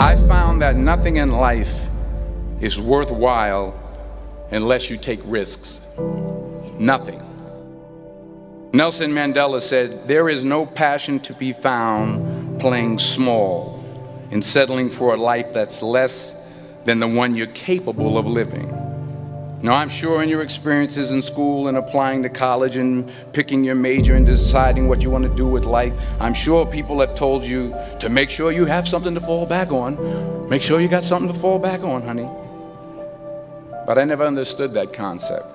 I found that nothing in life is worthwhile unless you take risks. Nothing. Nelson Mandela said, "There is no passion to be found playing small and settling for a life that's less than the one you're capable of living." Now, I'm sure in your experiences in school and applying to college and picking your major and deciding what you want to do with life, I'm sure people have told you to make sure you have something to fall back on. Make sure you got something to fall back on, honey. But I never understood that concept,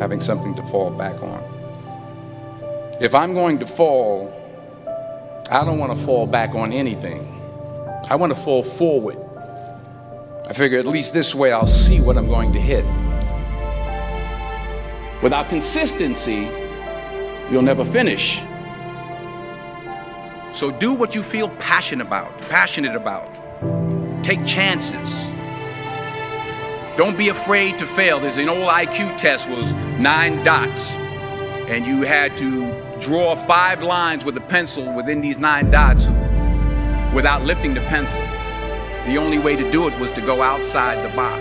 having something to fall back on. If I'm going to fall, I don't want to fall back on anything. I want to fall forward. I figure at least this way I'll see what I'm going to hit. Without consistency, you'll never finish. So do what you feel passionate about. Take chances. Don't be afraid to fail. There's an old IQ test, was 9 dots, and you had to draw 5 lines with a pencil within these 9 dots without lifting the pencil. The only way to do it was to go outside the box.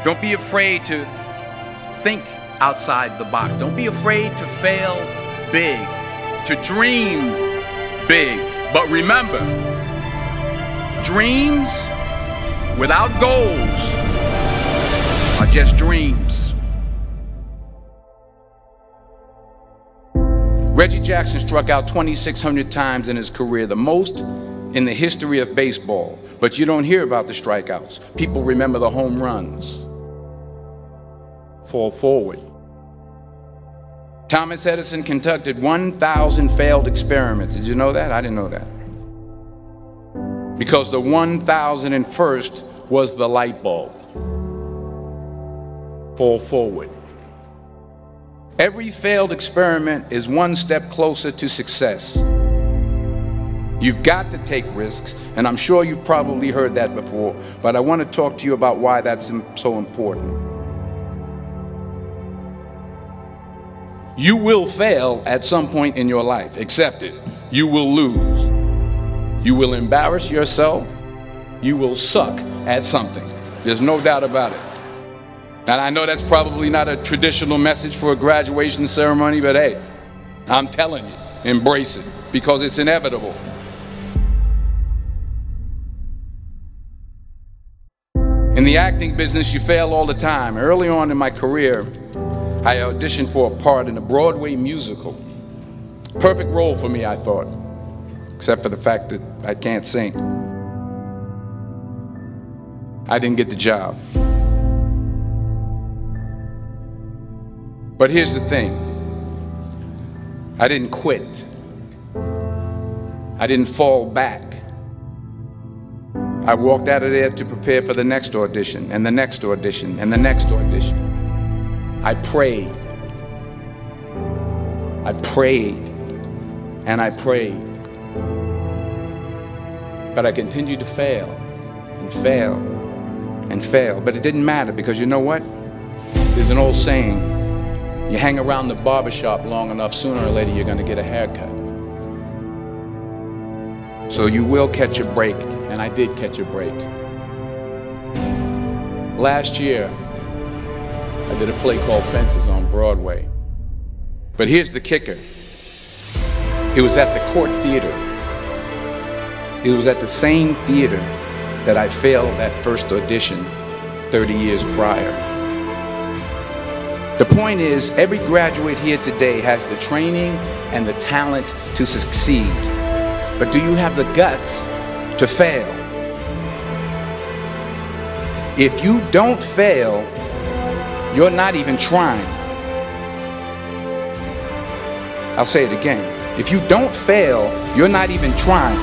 Don't be afraid to think outside the box. Don't be afraid to fail big, to dream big. But remember, dreams without goals are just dreams. Reggie Jackson struck out 2,600 times in his career, the most in the history of baseball. But you don't hear about the strikeouts. People remember the home runs. Fall forward. Thomas Edison conducted 1,000 failed experiments. Did you know that? I didn't know that. Because the 1,001st was the light bulb. Fall forward. Every failed experiment is one step closer to success. You've got to take risks, and I'm sure you've probably heard that before, but I want to talk to you about why that's so important. You will fail at some point in your life. Accept it. You will lose. You will embarrass yourself. You will suck at something. There's no doubt about it. And I know that's probably not a traditional message for a graduation ceremony, but hey, I'm telling you, embrace it, because it's inevitable. In the acting business, you fail all the time. Early on in my career, I auditioned for a part in a Broadway musical. Perfect role for me, I thought, except for the fact that I can't sing. I didn't get the job. But here's the thing. I didn't quit. I didn't fall back. I walked out of there to prepare for the next audition, and the next audition, and the next audition. I prayed. I prayed. And I prayed. But I continued to fail, and fail, and fail. But it didn't matter, because you know what? There's an old saying, you hang around the barbershop long enough, sooner or later you're going to get a haircut. So you will catch a break, and I did catch a break. Last year, I did a play called Fences on Broadway. But here's the kicker. It was at the Court Theater. It was at the same theater that I failed that first audition 30 years prior. The point is, every graduate here today has the training and the talent to succeed. But do you have the guts to fail? If you don't fail, you're not even trying. I'll say it again. If you don't fail, you're not even trying.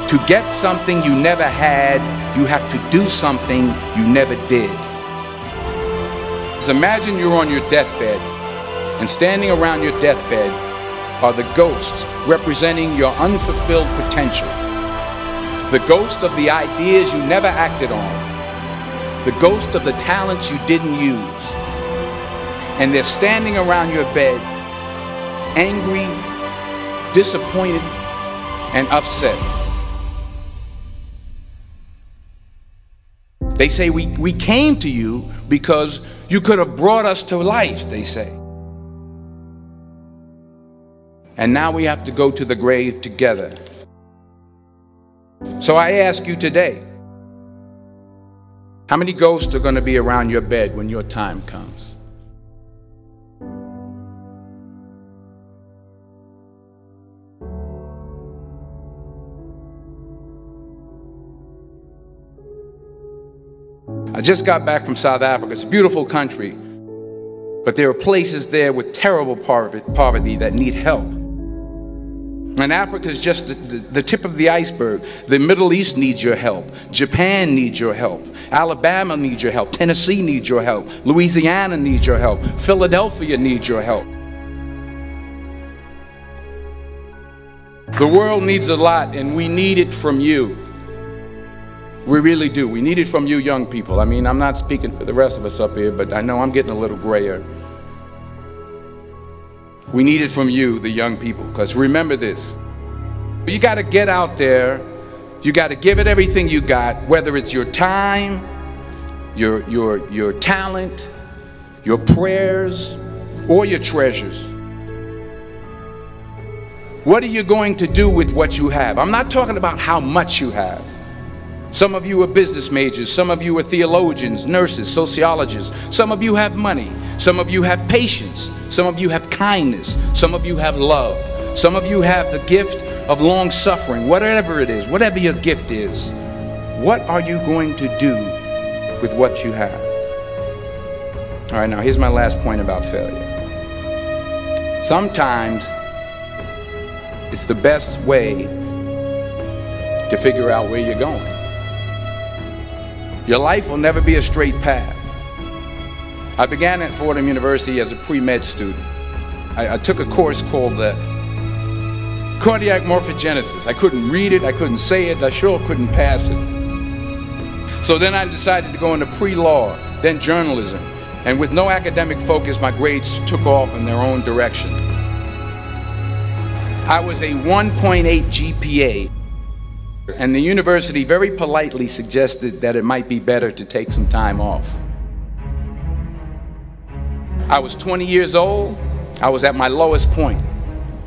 To get something you never had, you have to do something you never did. So imagine you're on your deathbed, and standing around your deathbed are the ghosts representing your unfulfilled potential. The ghost of the ideas you never acted on. The ghost of the talents you didn't use. And they're standing around your bed, angry, disappointed, and upset. They say we came to you because you could have brought us to life, they say. And now we have to go to the grave together. So I ask you today, how many ghosts are going to be around your bed when your time comes? I just got back from South Africa. It's a beautiful country, but there are places there with terrible poverty that need help. And Africa is just the tip of the iceberg. The Middle East needs your help. Japan needs your help. Alabama needs your help. Tennessee needs your help. Louisiana needs your help. Philadelphia needs your help. The world needs a lot, and we need it from you. We really do. We need it from you young people. I mean, I'm not speaking for the rest of us up here, but I know I'm getting a little grayer. We need it from you, the young people, because remember this. You got to get out there. You got to give it everything you got, whether it's your time, your talent, your prayers, or your treasures. What are you going to do with what you have? I'm not talking about how much you have. Some of you are business majors, some of you are theologians, nurses, sociologists, some of you have money, some of you have patience, some of you have kindness, some of you have love, some of you have the gift of long suffering. Whatever it is, whatever your gift is, what are you going to do with what you have? All right, now here's my last point about failure. Sometimes it's the best way to figure out where you're going. Your life will never be a straight path. I began at Fordham University as a pre-med student. I took a course called cardiac morphogenesis. I couldn't read it, I couldn't say it, I sure couldn't pass it. So then I decided to go into pre-law, then journalism. And with no academic focus, my grades took off in their own direction. I was a 1.8 GPA. And the university very politely suggested that it might be better to take some time off. I was 20 years old. I was at my lowest point.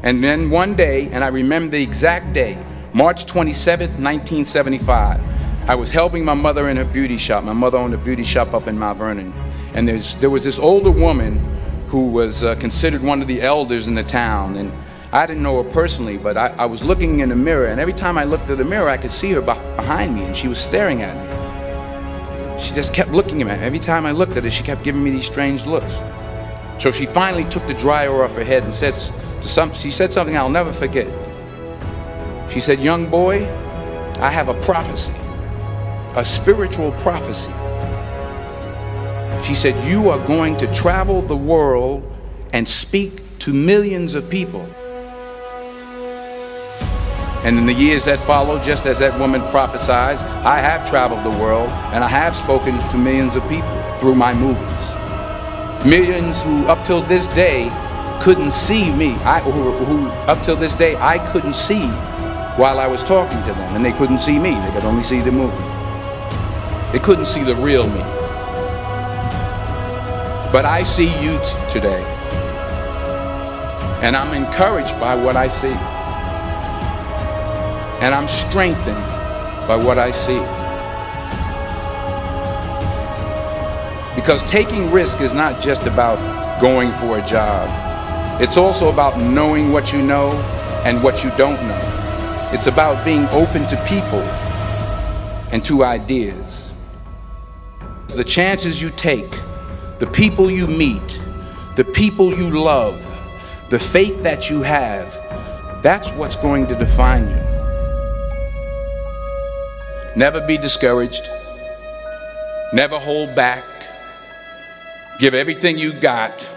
And then one day, and I remember the exact day, March 27th, 1975, I was helping my mother in her beauty shop. My mother owned a beauty shop up in Mount Vernon. And there was this older woman who was considered one of the elders in the town. And I didn't know her personally, but I was looking in the mirror, and every time I looked at the mirror, I could see her behind me, and she was staring at me. She just kept looking at me. Every time I looked at her, she kept giving me these strange looks. So she finally took the dryer off her head and she said something I'll never forget. She said, "Young boy, I have a prophecy, a spiritual prophecy." She said, "You are going to travel the world and speak to millions of people." And in the years that followed, just as that woman prophesied, I have traveled the world and I have spoken to millions of people through my movies. Millions who up till this day couldn't see me, who up till this day I couldn't see while I was talking to them, and they couldn't see me, they could only see the movie. They couldn't see the real me. But I see you today, and I'm encouraged by what I see. And I'm strengthened by what I see. Because taking risk is not just about going for a job. It's also about knowing what you know and what you don't know. It's about being open to people and to ideas. The chances you take, the people you meet, the people you love, the faith that you have, that's what's going to define you. Never be discouraged. Never hold back. Give everything you got.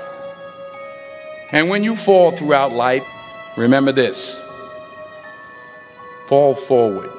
And when you fall throughout life, remember this: fall forward.